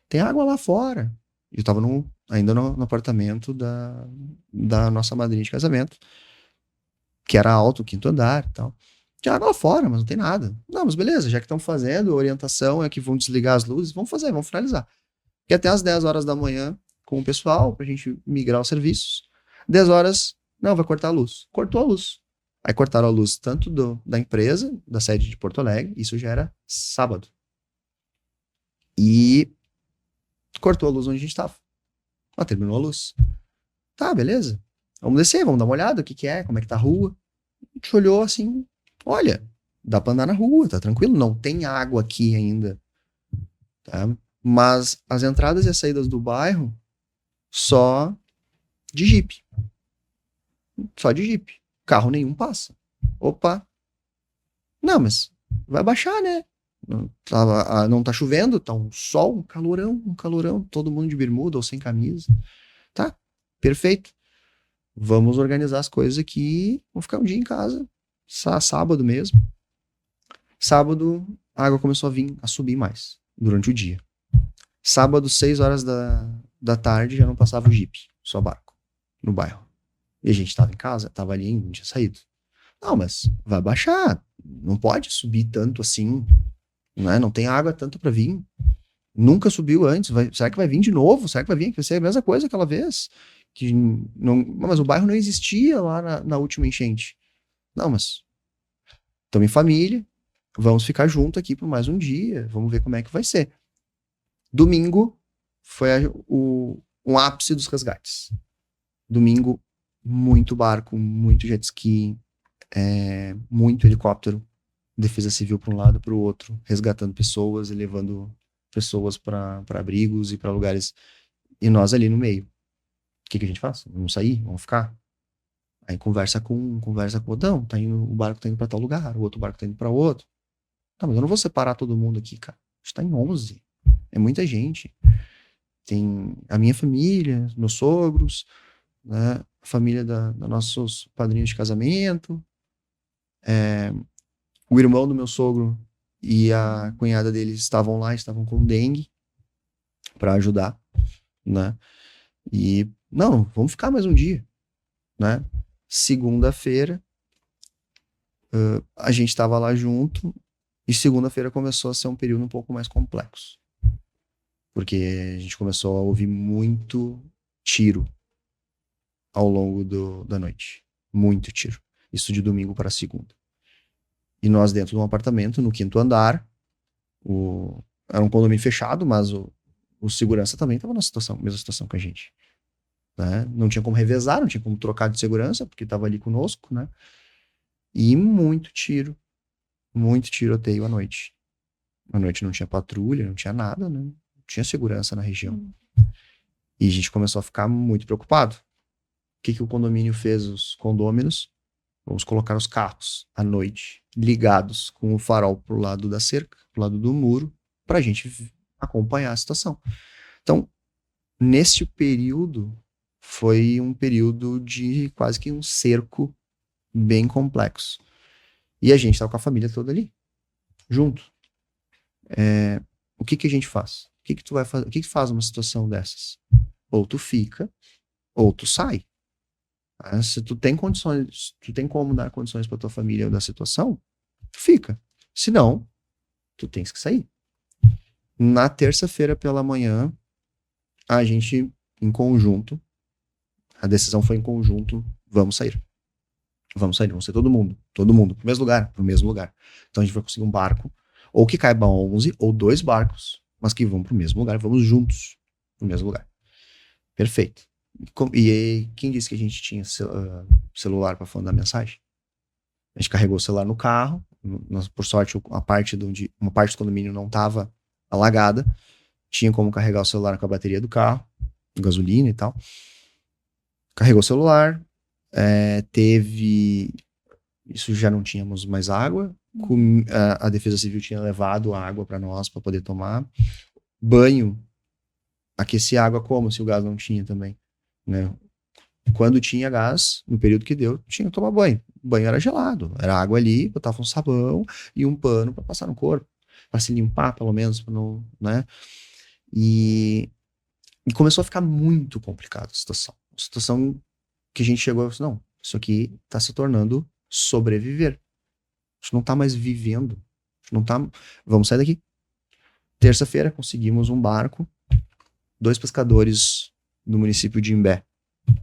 tem água lá fora. Eu estava ainda no apartamento da nossa madrinha de casamento, que era alto, 5º andar e tal. Tinha água lá fora, mas não tem nada. Não, mas beleza, já que estão fazendo, a orientação é que vão desligar as luzes, vamos fazer, vamos finalizar. E até às 10 horas da manhã, com o pessoal, pra gente migrar os serviços. 10 horas, não, vai cortar a luz. Cortou a luz. Aí cortaram a luz tanto da empresa, da sede de Porto Alegre, isso já era sábado. E cortou a luz onde a gente estava. Terminou a luz. Tá, beleza. Vamos descer, vamos dar uma olhada, o que é, como é que tá a rua. A gente olhou assim, olha, dá pra andar na rua, tá tranquilo, não tem água aqui ainda. Tá? Mas as entradas e as saídas do bairro, só de jipe. Só de jipe. Carro nenhum passa. Opa. Não, mas vai baixar, né? Não tá chovendo, tá um sol, um calorão, todo mundo de bermuda ou sem camisa. Tá, perfeito. Vamos organizar as coisas aqui, vamos ficar um dia em casa, sábado mesmo. Sábado, a água começou a subir mais, durante o dia. Sábado, 6 horas da tarde, já não passava o jipe, só barco, no bairro. E a gente tava em casa, tava ali, não tinha saído. Não, mas vai baixar, não pode subir tanto assim, né? Não tem água tanto para vir. Nunca subiu antes. Será que vai vir de novo? Será que vai vir? Vai ser a mesma coisa aquela vez? Mas o bairro não existia lá na última enchente. Não, mas estamos em família. Vamos ficar junto aqui por mais um dia. Vamos ver como é que vai ser. Domingo foi um ápice dos resgates. Domingo, muito barco, muito jet ski, muito helicóptero. Defesa Civil para um lado, para o outro, resgatando pessoas e levando pessoas para abrigos e para lugares, e nós ali no meio. O que a gente faz? Vamos sair? Vamos ficar? Aí conversa com o Odão, o barco tá indo para tal lugar, o outro barco tá indo para outro. Tá, mas eu não vou separar todo mundo aqui, cara. A gente tá em 11. É muita gente. Tem a minha família, meus sogros, né? A família da nossos padrinhos de casamento, o irmão do meu sogro e a cunhada dele estavam lá, estavam com dengue para ajudar, né? E não, vamos ficar mais um dia, né? Segunda-feira a gente estava lá junto e segunda-feira começou a ser um período um pouco mais complexo, porque a gente começou a ouvir muito tiro ao longo da noite, muito tiro. Isso de domingo para segunda. E nós dentro de um apartamento, no 5º andar, era um condomínio fechado, mas o segurança também estava na mesma situação que a gente. Né? Não tinha como revezar, não tinha como trocar de segurança, porque estava ali conosco, né? E muito tiroteio à noite. À noite não tinha patrulha, não tinha nada, né? Não tinha segurança na região. E a gente começou a ficar muito preocupado. O que o condomínio fez, os condôminos? Vamos colocar os carros à noite, ligados com o farol pro lado da cerca, pro lado do muro, pra gente acompanhar a situação. Então, nesse período, foi um período de quase que um cerco bem complexo. E a gente estava com a família toda ali, junto. O que a gente faz? O que tu vai fazer? O que faz numa situação dessas? Ou tu fica, ou tu sai. Se tu tem condições, tu tem como dar condições para tua família da situação, tu fica. Se não, tu tens que sair. Na terça-feira pela manhã, a gente, em conjunto, a decisão foi em conjunto, vamos sair. Vamos sair todo mundo, pro mesmo lugar. Então a gente vai conseguir um barco, ou que caiba 11, ou 2 barcos, mas que vão pro mesmo lugar, vamos juntos pro mesmo lugar. Perfeito. E quem disse que a gente tinha celular para mandar mensagem? A gente carregou o celular no carro, por sorte uma parte do condomínio não estava alagada, tinha como carregar o celular com a bateria do carro, gasolina e tal. Carregou o celular, isso já não tínhamos mais água, a Defesa Civil tinha levado a água para nós para poder tomar. Banho, aquecer água como se o gás não tinha também, né? Quando tinha gás, no período que deu, tinha que tomar banho. O banho era gelado, era água ali, botava um sabão e um pano para passar no corpo, para se limpar pelo menos, para não, né? E começou a ficar muito complicada a situação. A situação que a gente chegou e falou, não, isso aqui está se tornando sobreviver. A gente não está mais vivendo. A gente não tá... Vamos sair daqui. Terça-feira conseguimos um barco. 2 pescadores do município de Imbé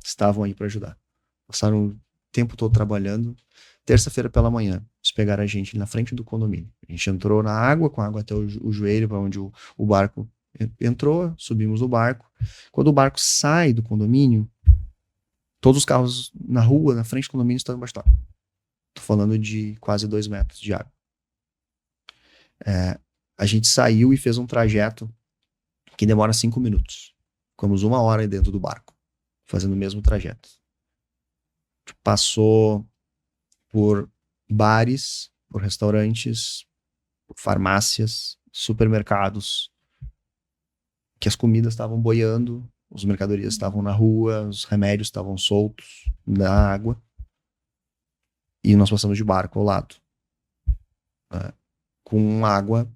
estavam aí para ajudar. Passaram o tempo todo trabalhando. Terça-feira pela manhã, eles pegaram a gente na frente do condomínio. A gente entrou na água, com a água até o joelho, para onde o barco entrou, subimos no barco. Quando o barco sai do condomínio, todos os carros na rua, na frente do condomínio, estão embaixo d'água. Tô falando de quase 2 metros de água. A gente saiu e fez um trajeto que demora 5 minutos. Ficamos 1 hora dentro do barco, fazendo o mesmo trajeto. Passou por bares, por restaurantes, por farmácias, supermercados, que as comidas estavam boiando, as mercadorias estavam na rua, os remédios estavam soltos na água. E nós passamos de barco ao lado, com água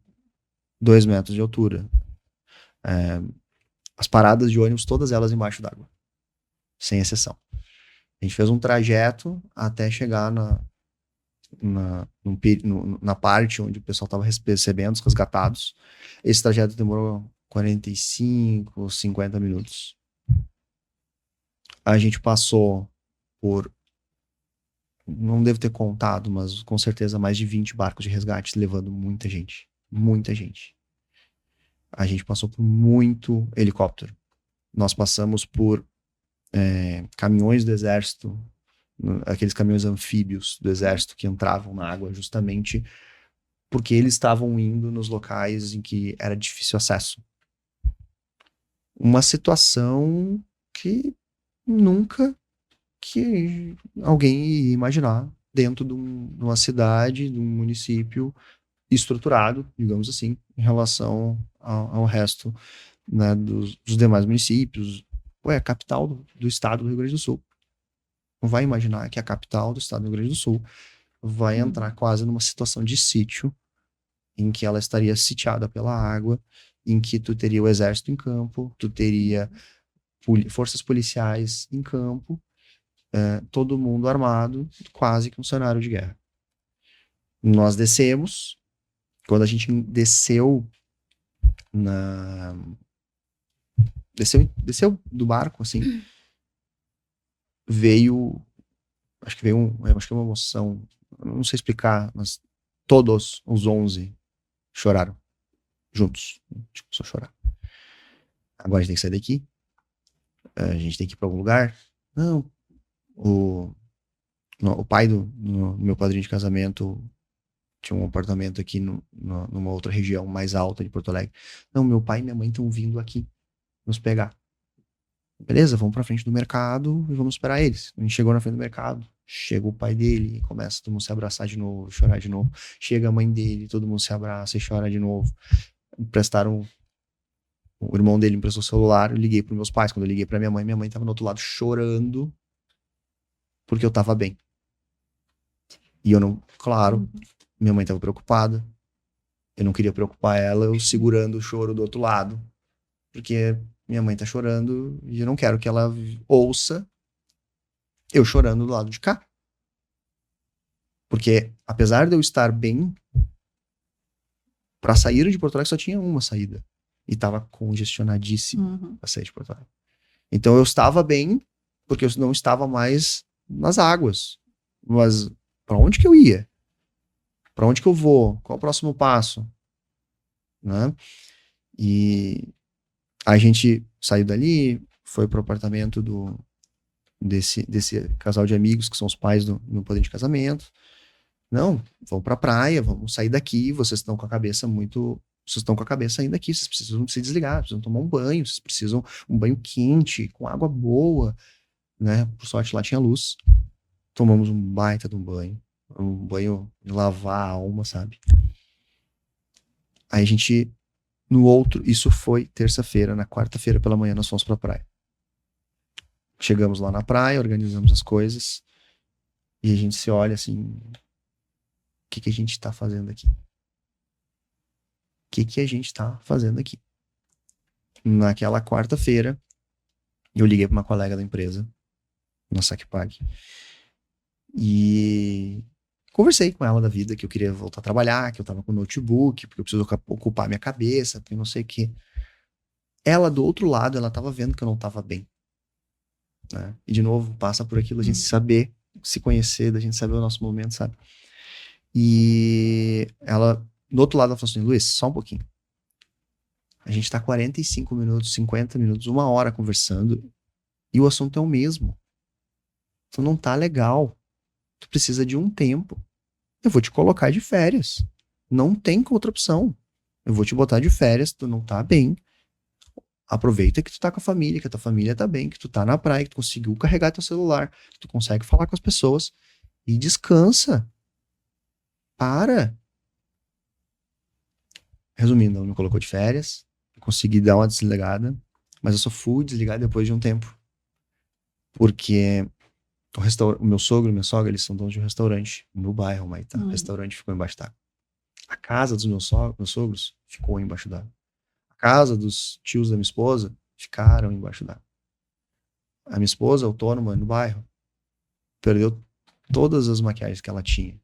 2 metros de altura. As paradas de ônibus, todas elas embaixo d'água, sem exceção. A gente fez um trajeto até chegar na parte onde o pessoal estava recebendo os resgatados. Esse trajeto demorou 45, 50 minutos. A gente passou por, não devo ter contado, mas com certeza mais de 20 barcos de resgate levando muita gente. Muita gente. A gente passou por muito helicóptero. Nós passamos por caminhões do exército, aqueles caminhões anfíbios do exército que entravam na água justamente porque eles estavam indo nos locais em que era difícil acesso. Uma situação que nunca que alguém ia imaginar dentro de uma cidade, de um município estruturado, digamos assim, em relação ao resto, né, dos demais municípios. É a capital do estado do Rio Grande do Sul. Não vai imaginar que a capital do estado do Rio Grande do Sul vai entrar quase numa situação de sítio, em que ela estaria sitiada pela água, em que tu teria o exército em campo, tu teria forças policiais em campo, todo mundo armado, quase que um cenário de guerra. Nós descemos. Quando a gente desceu do barco, assim, acho que uma emoção, não sei explicar, mas todos os 11 choraram juntos, tipo, só chorar. Agora a gente tem que sair daqui, a gente tem que ir para algum lugar. Não, o pai do meu padrinho de casamento tinha um apartamento aqui numa outra região mais alta de Porto Alegre. Não, meu pai e minha mãe estão vindo aqui nos pegar. Beleza, vamos pra frente do mercado e vamos esperar eles. A gente chegou na frente do mercado, chega o pai dele, começa todo mundo se abraçar de novo, chorar de novo. Chega a mãe dele, todo mundo se abraça e chora de novo. Emprestaram O irmão dele me emprestou o celular, eu liguei pros meus pais. Quando eu liguei pra minha mãe tava no outro lado chorando porque eu tava bem. E eu não, claro, minha mãe tava preocupada. Eu não queria preocupar ela, eu segurando o choro do outro lado. Porque minha mãe tá chorando e eu não quero que ela ouça eu chorando do lado de cá. Porque apesar de eu estar bem, pra sair de Porto Alegre só tinha uma saída. E tava congestionadíssimo pra sair de Porto Alegre. Então eu estava bem, porque eu não estava mais nas águas. Mas pra onde que eu ia? Pra onde que eu vou? Qual o próximo passo? Né? E a gente saiu dali, foi pro apartamento desse casal de amigos, que são os pais do meu padrinho de casamento. Não, vamos pra praia, vamos sair daqui, vocês estão com a cabeça muito... Vocês estão com a cabeça ainda aqui, vocês precisam se desligar, precisam tomar um banho, vocês precisam um banho quente, com água boa, né? Por sorte lá tinha luz. Tomamos um baita de um banho de lavar a alma, sabe? Aí a gente, isso foi terça-feira, na quarta-feira pela manhã nós fomos pra praia. Chegamos lá na praia, organizamos as coisas, e a gente se olha assim, o que a gente tá fazendo aqui? O que a gente tá fazendo aqui? Naquela quarta-feira, eu liguei pra uma colega da empresa, na SacPag, e conversei com ela da vida, que eu queria voltar a trabalhar, que eu tava com notebook, porque eu preciso ocupar minha cabeça, porque não sei o que. Ela, do outro lado, ela tava vendo que eu não tava bem. Né? E, de novo, passa por aquilo, a gente saber, se conhecer, da gente saber o nosso momento, sabe? E ela, do outro lado, ela falou assim, Luiz, só um pouquinho. A gente tá 45 minutos, 50 minutos, 1 hora conversando, e o assunto é o mesmo. Tu não tá legal. Tu precisa de um tempo. Eu vou te colocar de férias. Não tem outra opção. Eu vou te botar de férias, tu não tá bem. Aproveita que tu tá com a família, que a tua família tá bem, que tu tá na praia, que tu conseguiu carregar teu celular, que tu consegue falar com as pessoas. E descansa. Para. Resumindo, ela me colocou de férias. Eu consegui dar uma desligada. Mas eu só fui desligar depois de um tempo. Porque o meu sogro e minha sogra, eles são donos de um restaurante no bairro Maitá. O restaurante ficou embaixo d'água. A casa dos meus sogros ficou embaixo d'água. A casa dos tios da minha esposa ficaram embaixo d'água. A minha esposa, autônoma no bairro, perdeu todas as maquiagens que ela tinha.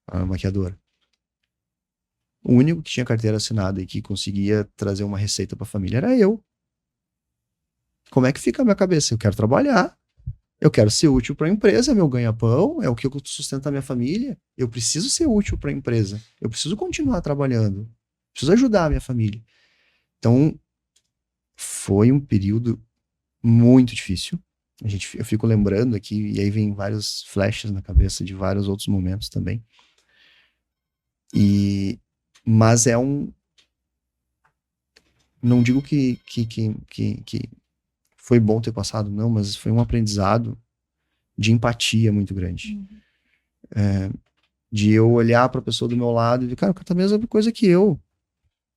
A maquiadora. O único que tinha carteira assinada e que conseguia trazer uma receita pra família era eu. Como é que fica a minha cabeça? Eu quero trabalhar. Eu quero ser útil para a empresa, é meu ganha-pão, é o que eu sustento a minha família. Eu preciso ser útil para a empresa. Eu preciso continuar trabalhando. Preciso ajudar a minha família. Então, foi um período muito difícil. Eu fico lembrando aqui, e aí vem vários flashes na cabeça de vários outros momentos também. Mas não digo que foi bom ter passado, não, mas foi um aprendizado de empatia muito grande. De eu olhar para a pessoa do meu lado e dizer, cara, tá a mesma coisa que eu.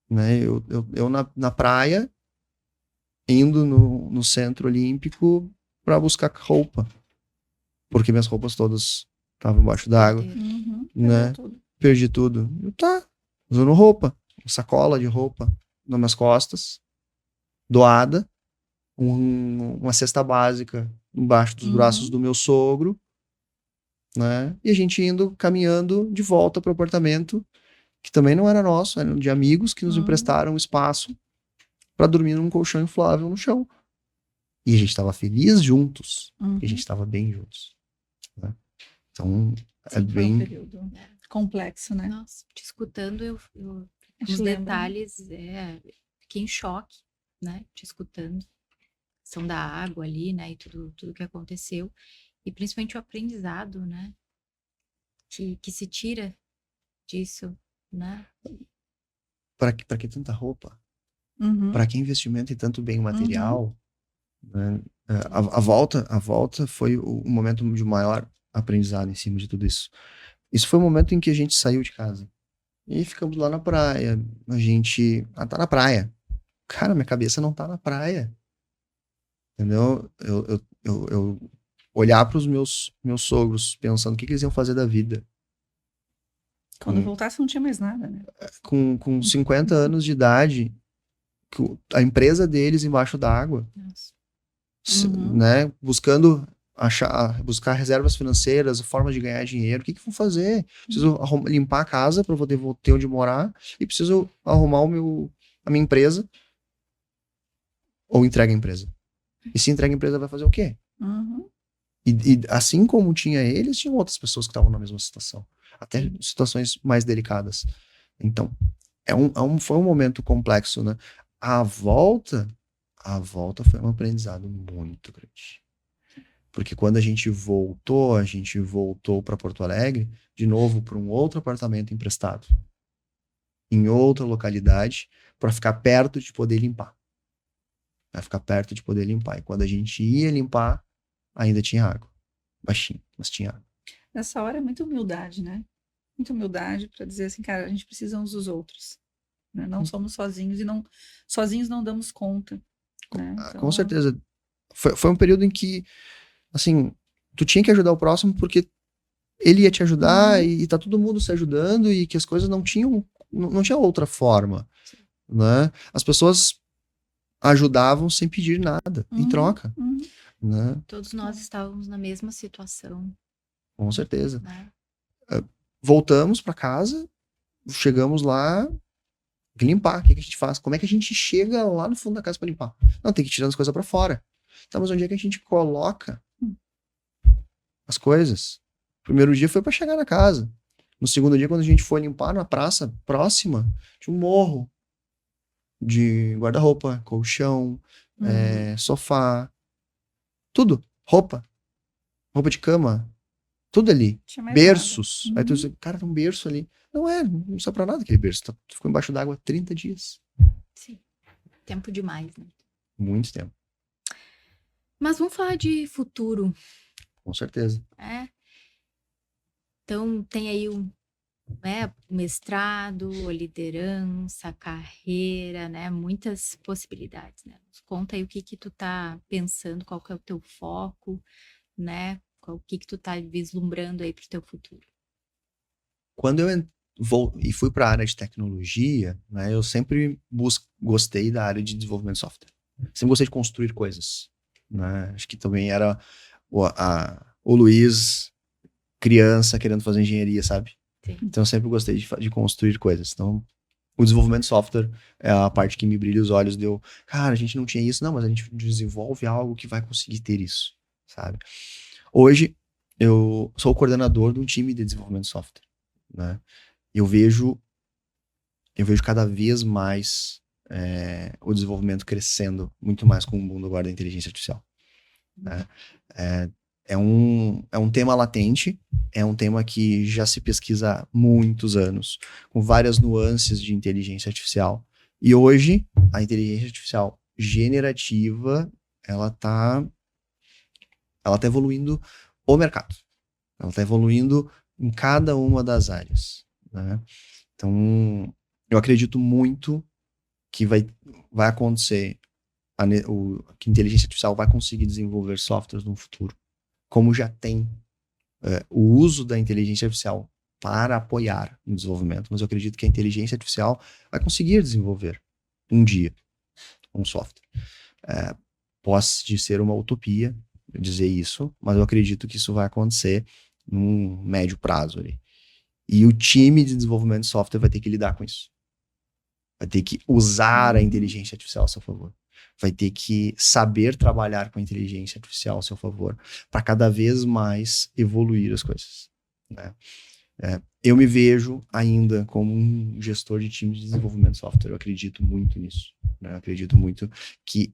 Né? Eu na praia, indo no Centro Olímpico para buscar roupa. Porque minhas roupas todas estavam embaixo d'água. Né? Perdi tudo. Usando roupa. Sacola de roupa nas minhas costas. Doada. Uma cesta básica embaixo dos braços do meu sogro, né? E a gente caminhando de volta para o apartamento, que também não era nosso, era de amigos que nos emprestaram espaço para dormir num colchão inflável no chão. E a gente estava feliz juntos, e a gente estava bem juntos. Né? Então, é bem... um período complexo, né? Nossa, te escutando, os detalhes, fiquei em choque, né? Te escutando. Questão da água ali, né, e tudo que aconteceu, e principalmente o aprendizado, né, que se tira disso, né. Para que tanta roupa? Para que investimento em tanto bem material? Né? A volta foi o momento de maior aprendizado em cima de tudo isso. Isso foi o momento em que a gente saiu de casa e ficamos lá na praia. A gente tá na praia. cara, minha cabeça não tá na praia. Entendeu? Eu olhar para os meus sogros pensando o que eles iam fazer da vida. Quando voltasse não tinha mais nada, né? Com 50 anos de idade, a empresa deles embaixo d'água, né? Buscar reservas financeiras, formas de ganhar dinheiro. O que vão fazer? Preciso limpar a casa para poder ter onde morar e preciso arrumar a minha empresa ou entrega a empresa. E se entrega a empresa, vai fazer o quê? E assim como tinha eles, tinham outras pessoas que estavam na mesma situação. Até situações mais delicadas. Então, foi um momento complexo, né? A volta foi um aprendizado muito grande. Porque quando a gente voltou para Porto Alegre, de novo para um outro apartamento emprestado, em outra localidade, para ficar perto de poder limpar. Vai ficar perto de poder limpar. E quando a gente ia limpar, ainda tinha água. Baixinho, mas tinha água. Nessa hora é muita humildade, né? Muita humildade para dizer assim, cara, a gente precisa uns dos outros. Né? Não somos sozinhos e sozinhos não damos conta. Né? Então, com certeza. Foi um período em que, assim, tu tinha que ajudar o próximo porque ele ia te ajudar e tá todo mundo se ajudando e que as coisas não tinha outra forma, né? As pessoas ajudavam sem pedir nada, em troca, né? Todos nós estávamos na mesma situação. Com certeza. Né? Voltamos para casa, chegamos lá, limpar, o que a gente faz? Como é que a gente chega lá no fundo da casa para limpar? Não, tem que tirar as coisas para fora. Tá, mas onde é que a gente coloca as coisas? O primeiro dia foi para chegar na casa. No segundo dia, quando a gente foi limpar na praça próxima, tinha um morro de guarda-roupa, colchão, sofá, tudo, roupa de cama, tudo ali, berços. Aí tu diz, cara, tem um berço ali. Não serve pra nada aquele berço, ficou embaixo d'água 30 dias. Sim, tempo demais, né? Muito tempo. Mas vamos falar de futuro. Com certeza. Então, tem aí o mestrado, a liderança, a carreira, né? Muitas possibilidades, né? Nos conta aí o que tu tá pensando, qual que é o teu foco, né? O que tu tá vislumbrando aí pro teu futuro. Quando eu fui para a área de tecnologia, né? Eu sempre gostei da área de desenvolvimento de software. Sempre gostei de construir coisas, né? Acho que também era o Luiz, criança, querendo fazer engenharia, sabe? Sim. Então eu sempre gostei de construir coisas. Então, o desenvolvimento de software é a parte que me brilha os olhos. Cara, a gente não tinha isso. Não, mas a gente desenvolve algo que vai conseguir ter isso, sabe? Hoje, eu sou o coordenador de um time de desenvolvimento de software, né? Eu vejo cada vez mais o desenvolvimento crescendo muito mais com o mundo agora da inteligência artificial. Né? É um tema latente, é um tema que já se pesquisa há muitos anos, com várias nuances de inteligência artificial. E hoje, a inteligência artificial generativa, ela tá evoluindo o mercado. Ela está evoluindo em cada uma das áreas. Né? Então, eu acredito muito que vai acontecer, que a inteligência artificial vai conseguir desenvolver softwares no futuro, como já tem o uso da inteligência artificial para apoiar no desenvolvimento, mas eu acredito que a inteligência artificial vai conseguir desenvolver um dia um software. Pode ser uma utopia dizer isso, mas eu acredito que isso vai acontecer num médio prazo ali. E o time de desenvolvimento de software vai ter que lidar com isso. Vai ter que usar a inteligência artificial a seu favor. Vai ter que saber trabalhar com a inteligência artificial a seu favor para cada vez mais evoluir as coisas. Né? Eu me vejo ainda como um gestor de time de desenvolvimento de software. Eu acredito muito nisso. Né? Eu acredito muito que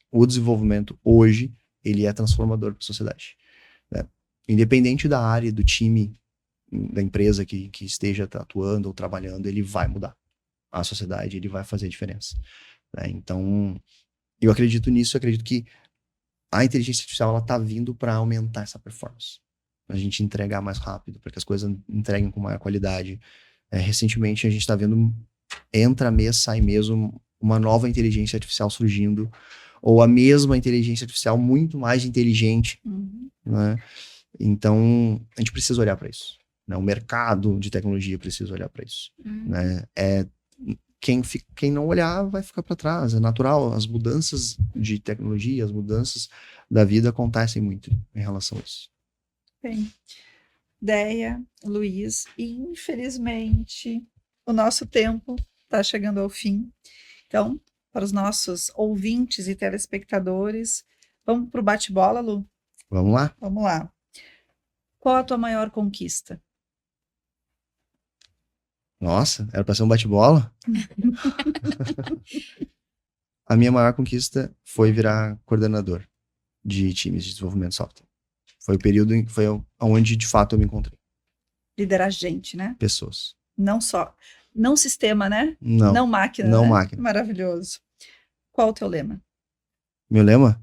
o desenvolvimento hoje ele é transformador para a sociedade. Né? Independente da área, do time, da empresa que esteja atuando ou trabalhando, ele vai mudar a sociedade, ele vai fazer diferença. Né? Então, eu acredito nisso, eu acredito que a inteligência artificial está vindo para aumentar essa performance. A gente entregar mais rápido, para que as coisas entreguem com maior qualidade. Recentemente, a gente está vendo entra mês, sai mês uma nova inteligência artificial surgindo, ou a mesma inteligência artificial muito mais inteligente, né? Então, a gente precisa olhar para isso, né? O mercado de tecnologia precisa olhar para isso, né? Quem não olhar vai ficar para trás, é natural. As mudanças de tecnologia, as mudanças da vida acontecem muito em relação a isso. Bem, Déia, Luiz, infelizmente o nosso tempo está chegando ao fim. Então, para os nossos ouvintes e telespectadores, vamos para o bate-bola, Lu? Vamos lá? Vamos lá. Qual a tua maior conquista? Nossa, era para ser um bate-bola? A minha maior conquista foi virar coordenador de times de desenvolvimento de software. Foi o período foi onde de fato eu me encontrei. Liderar gente, né? Pessoas. Não sistema, né? Não. Não máquina. Não né? máquina. Maravilhoso. Qual o teu lema? Meu lema?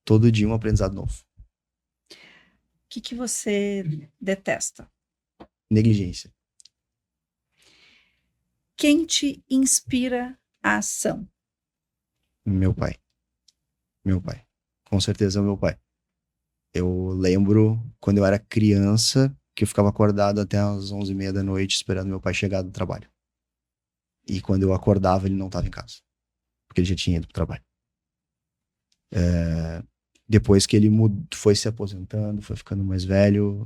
Todo dia um aprendizado novo. O que você detesta? Negligência. Quem te inspira a ação? Meu pai. Meu pai. Com certeza é o meu pai. Eu lembro quando eu era criança que eu ficava acordado até as 11h30 da noite esperando meu pai chegar do trabalho. E quando eu acordava ele não estava em casa. Porque ele já tinha ido pro trabalho. Depois que ele foi se aposentando, foi ficando mais velho,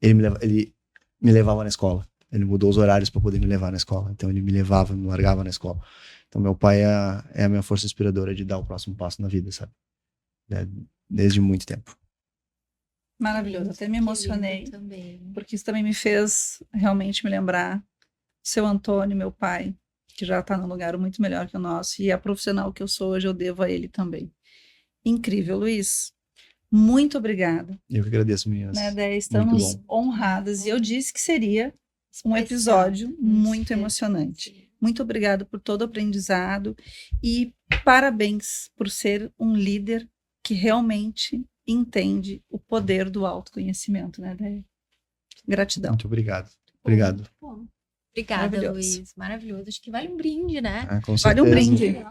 ele me levava na escola. Ele mudou os horários para poder me levar na escola. Então ele me levava, me largava na escola. Então meu pai é a minha força inspiradora de dar o próximo passo na vida, sabe? Desde muito tempo. Maravilhoso. Até me emocionei. Também. Porque isso também me fez realmente me lembrar seu Antônio, meu pai, que já está num lugar muito melhor que o nosso. E a profissional que eu sou hoje, eu devo a ele também. Incrível, Luiz. Muito obrigada. Eu que agradeço, meninas. Né, Déia? Estamos honradas. E eu disse que seria um episódio muito emocionante. Muito obrigada por todo o aprendizado e parabéns por ser um líder que realmente entende o poder do autoconhecimento, né, Déia? Gratidão. Muito obrigado. Obrigado. Bom. Obrigada, Luiz. Maravilhoso. Acho que vale um brinde, né? Com certeza. Vale um brinde.